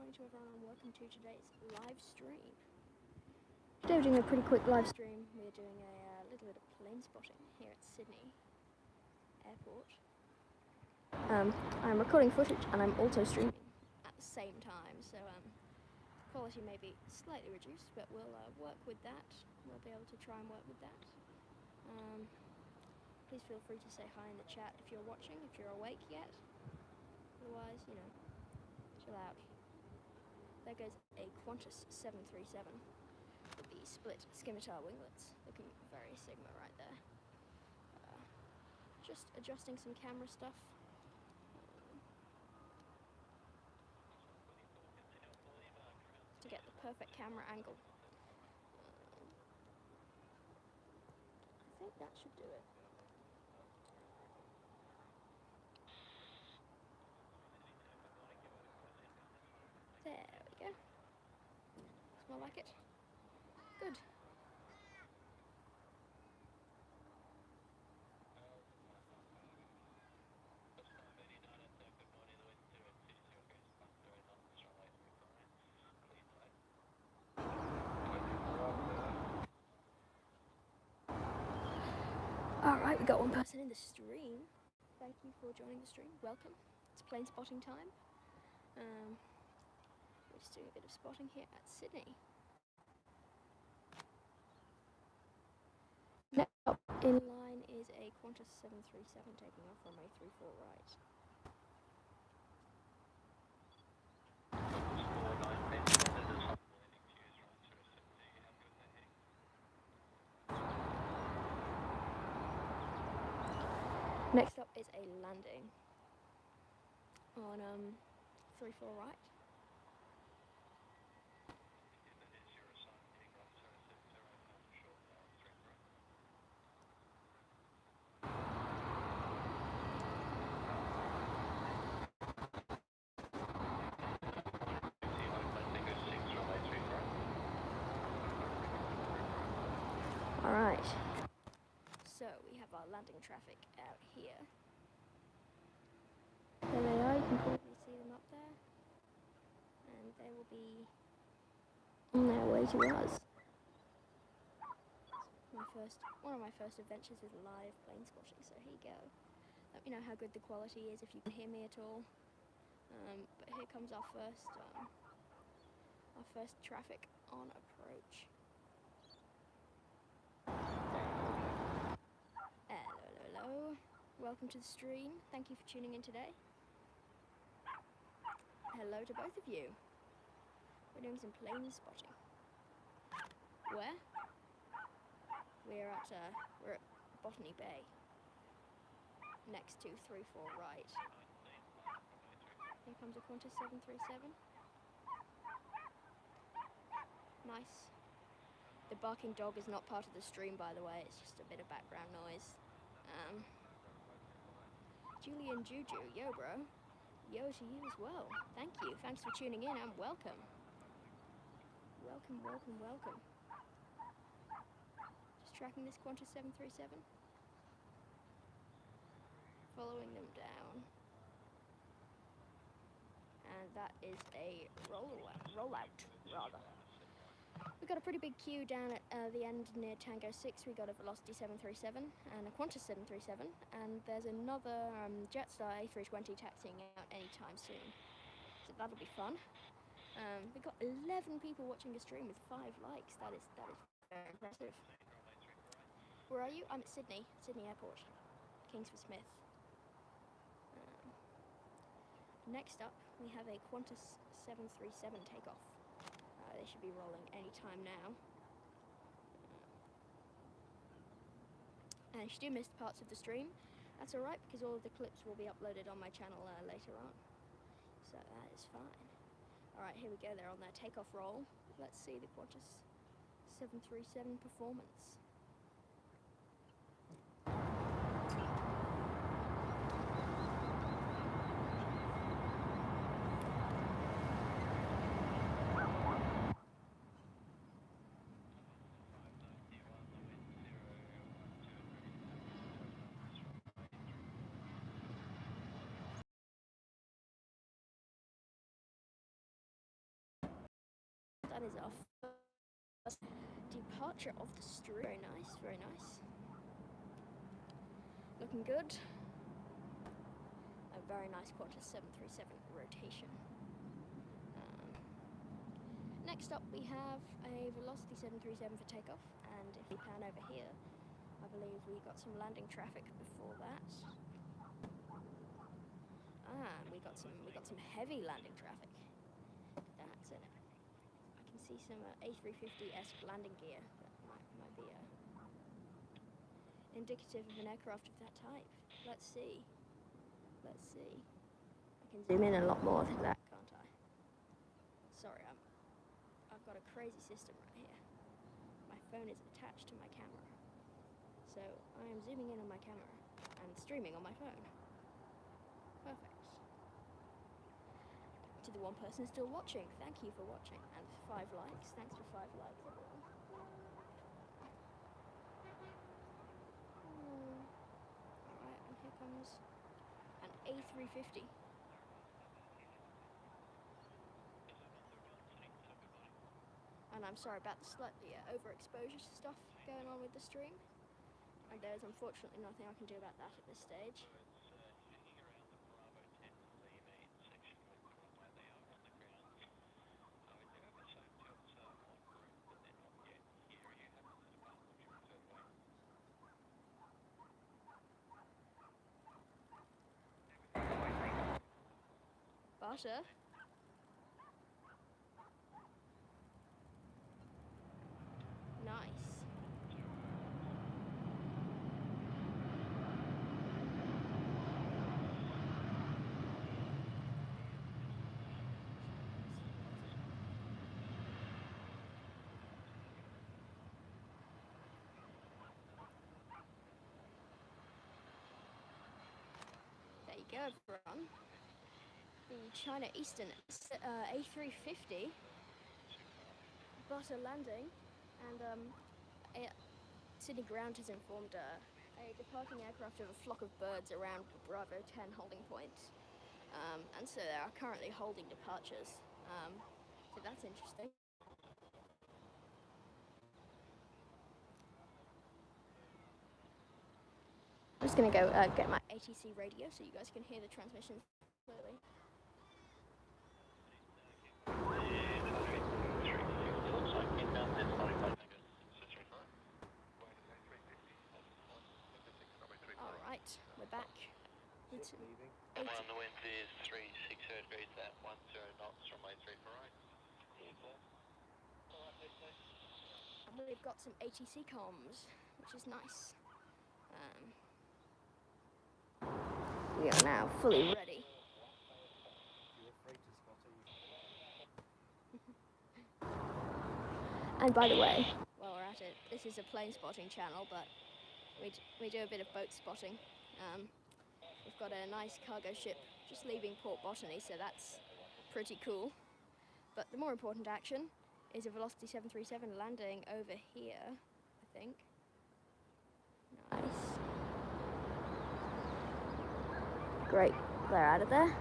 morning to everyone and welcome to today's live stream. Today we're doing a pretty quick live stream. We're doing a little bit of plane spotting here at Sydney Airport. I'm recording footage and I'm also streaming at the same time, so the quality may be slightly reduced, but we'll work with that. We'll be able to try and work with that. Please feel free to say hi in the chat if you're watching, if you're awake yet. Otherwise, you know, chill out. There goes a Qantas 737 with the split scimitar winglets, looking very Sigma right there. Just adjusting some camera stuff. To get the perfect camera angle. I think that should do it. There we go. Smell like it? Good. Alright, we got one person in the stream. Thank you for joining the stream. Welcome. It's plane spotting time. We're just doing a bit of spotting here at Sydney. Next up in line is a Qantas 737 taking off from a 34 right. Next up is a landing on 34 right. Alright, so we have our landing traffic out here. There they are, you can probably see them up there. And they will be on their way to us. One of my first adventures is live plane spotting, so here you go. Let me know how good the quality is, if you can hear me at all. But here comes our first traffic on approach. Hello. Welcome to the stream. Thank you for tuning in today. Hello to both of you. We're doing some plane spotting. Where? We're at Botany Bay. Next to 34 right. Here comes a Qantas 737. Nice. The barking dog is not part of the stream, by the way. It's just a bit of background noise. Julian Juju, yo bro. Yo to you as well. Thank you. Thanks for tuning in and welcome. Welcome. Just tracking this Qantas 737. Following them down. And that is a rollout, rather. We've got a pretty big queue down at the end near Tango 6. We got a Velocity 737 and a Qantas 737, and there's another Jetstar A320 taxiing out anytime soon. So that'll be fun. We've got 11 people watching the stream with 5 likes. That is very impressive. Where are you? I'm at Sydney Airport, Kingsford Smith. Next up, we have a Qantas 737 takeoff. They should be rolling any time now. And if you do miss parts of the stream, that's alright, because all of the clips will be uploaded on my channel later on. So that is fine. Alright, here we go. They're on their takeoff roll. Let's see the Qantas 737 performance. is our first departure of the stream. Very nice, very nice. Looking good. A very nice Qantas 737 rotation. Next up we have a Velocity 737 for takeoff, and if we pan over here, I believe we got some landing traffic before that. We got some heavy landing traffic. That's it. I can see some A350-esque landing gear that might be indicative of an aircraft of that type. Let's see. Let's see. I can zoom in a lot more than that, can't I? Sorry, I've got a crazy system right here. My phone is attached to my camera. So I am zooming in on my camera and streaming on my phone. Perfect. To the one person still watching, thank you for watching. And 5 likes. Thanks for 5 likes, everyone. Alright, and here comes an A350. And I'm sorry about the slightly overexposure stuff going on with the stream. And there's unfortunately nothing I can do about that at this stage. Butter. Nice. There you go, everyone. The China Eastern A350 butter landing, and Sydney Ground has informed a departing aircraft of a flock of birds around Bravo 10 holding point, and so they are currently holding departures, so that's interesting. I'm just going to go get my ATC radio so you guys can hear the transmission clearly. Alright, we're back. On the wind is 36 degrees at 10 knots from my 3 for right. And we've got some ATC comms, which is nice. We are now fully ready. And by the way, while we're at it, this is a plane spotting channel, but we do a bit of boat spotting. We've got a nice cargo ship just leaving Port Botany, so that's pretty cool. But the more important action is a Velocity 737 landing over here, I think. Nice. Great, they're out of there.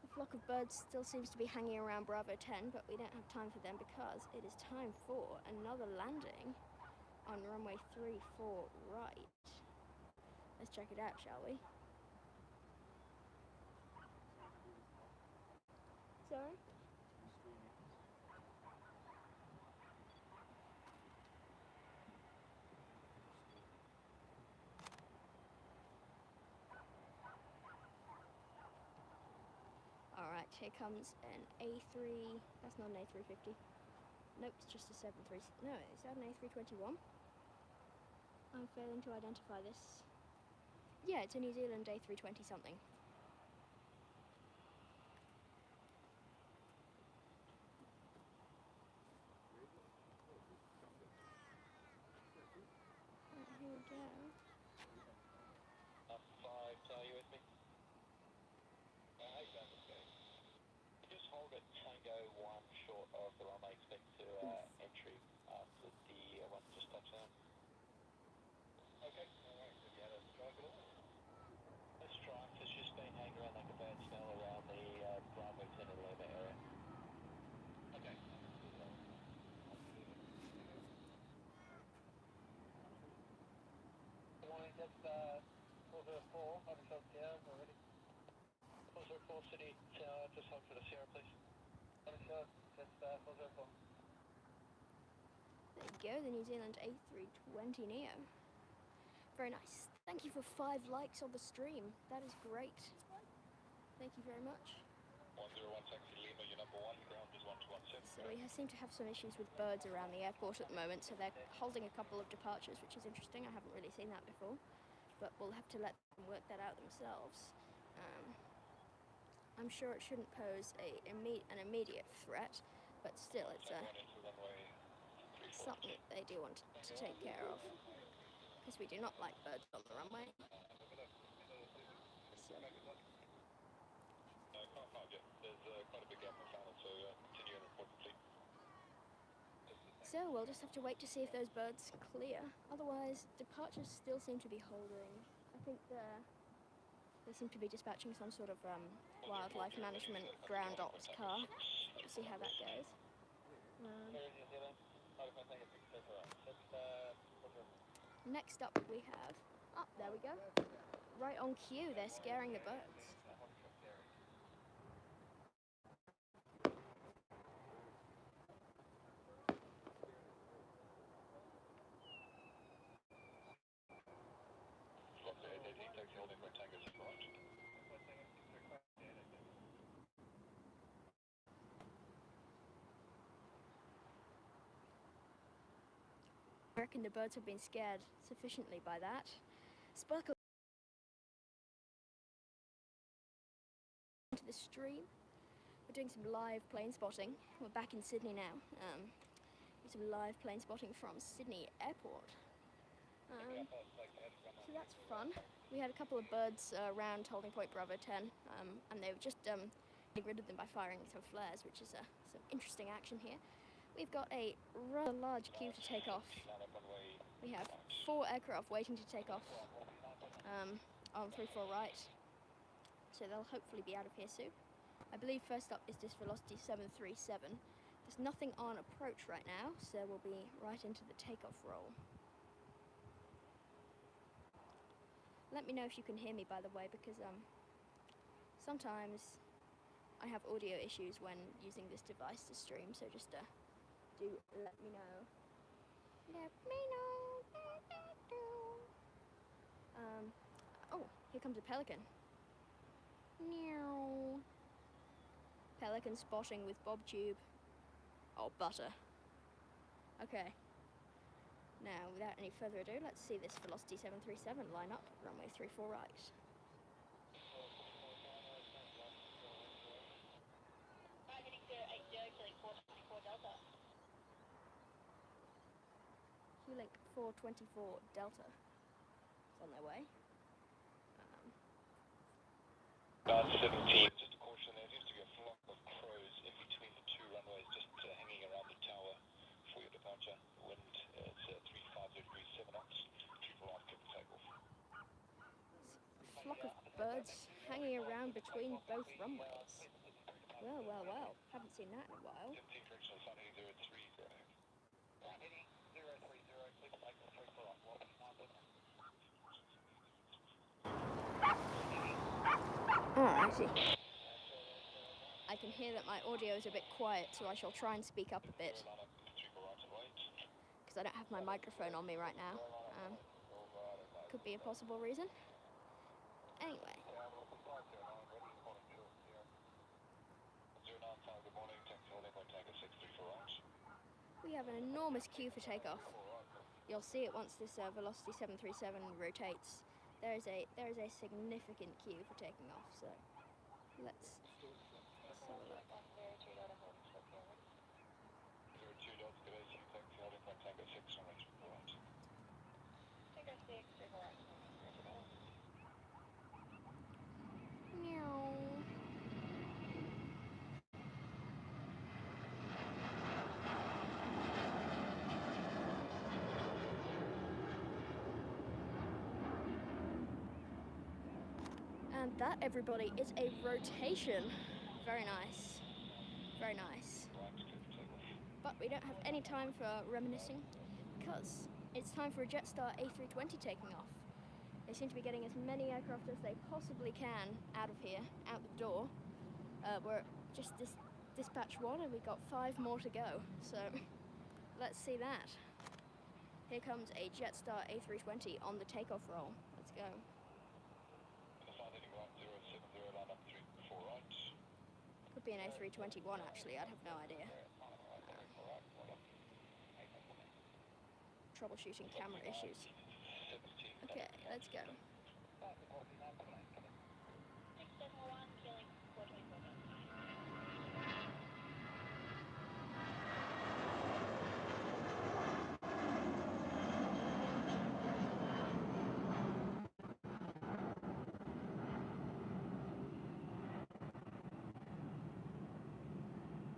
The flock of birds still seems to be hanging around Bravo 10, but we don't have time for them because it is time for another landing on runway 34 right. Let's check it out, shall we? Sorry? Alright, here comes an A3, that's not an A350. Nope, it's just a 73, no, is that an A321? I'm failing to identify this. Yeah, it's a New Zealand A320 something. Here we go. 5, are you with me? Just hold it, Tango 1 short of the runway, expect to entry after the one just touched down. Okay, alright, yeah, let's drive it all. Let's try, it's just been hanging around like a bad smell around the Bravo 10 Lima area. Okay. Call City, just hold for the Sierra, please. There you go, the New Zealand A320 Neo. Very nice. Thank you for 5 likes on the stream. That is great. Thank you very much. 101 taxi Lima, your number 1, ground is 1217. So we seem to have some issues with birds around the airport at the moment, so they're holding a couple of departures, which is interesting. I haven't really seen that before, but we'll have to let them work that out themselves. I'm sure it shouldn't pose an immediate threat, but still it's something that they do want to take care of, because we do not like birds on the runway. So. So we'll just have to wait to see if those birds clear. Otherwise, departures still seem to be holding. I think they seem to be dispatching some sort of wildlife management ground ops car. We'll see how that goes. Next up we have... Oh, there we go. Right on cue, they're scaring the birds. I reckon the birds have been scared sufficiently by that. Sparkle into the stream. We're doing some live plane spotting. We're back in Sydney now. Some live plane spotting from Sydney Airport. So that's fun. We had a couple of birds around holding point Bravo 10, and they were just getting rid of them by firing some flares, which is some interesting action here. We've got a rather large queue to take off. We have 4 aircraft waiting to take off on 34 right, so they'll hopefully be out of here soon. I believe first up is this Velocity 737. There's nothing on approach right now, so we'll be right into the takeoff roll. Let me know if you can hear me, by the way, because sometimes I have audio issues when using this device to stream, so just do let me know. Let me know. Oh, here comes a pelican. Meow. Pelican spotting with Bobtube. Oh, butter. Okay. Now, without any further ado, let's see this Velocity 737 line up, runway 34 right. Link 424 Delta is on their way. 17, just a caution, there seems to be a flock of crows in between the 2 runways, just hanging around the tower for your departure. The wind is 350 degrees 7 knots, 2 for takeoff. A flock of birds hanging around between both runways. Well, well, well, haven't seen that in a while. 17 directional sign 030. Alrighty. I can hear that my audio is a bit quiet, so I shall try and speak up a bit, because I don't have my microphone on me right now. Could be a possible reason. Anyway. We have an enormous queue for takeoff. You'll see it once this Velocity 737 rotates. There is a significant queue for taking off, so let's have a look. Meow. And that, everybody, is a rotation. Very nice. Very nice. But we don't have any time for reminiscing, because it's time for a Jetstar A320 taking off. They seem to be getting as many aircraft as they possibly can out of here, out the door. We're just dispatch 1 and we've got 5 more to go, so let's see that. Here comes a Jetstar A320 on the takeoff roll. Let's go. Could be an A321 actually, I'd have no idea. Troubleshooting camera issues. Okay, let's go.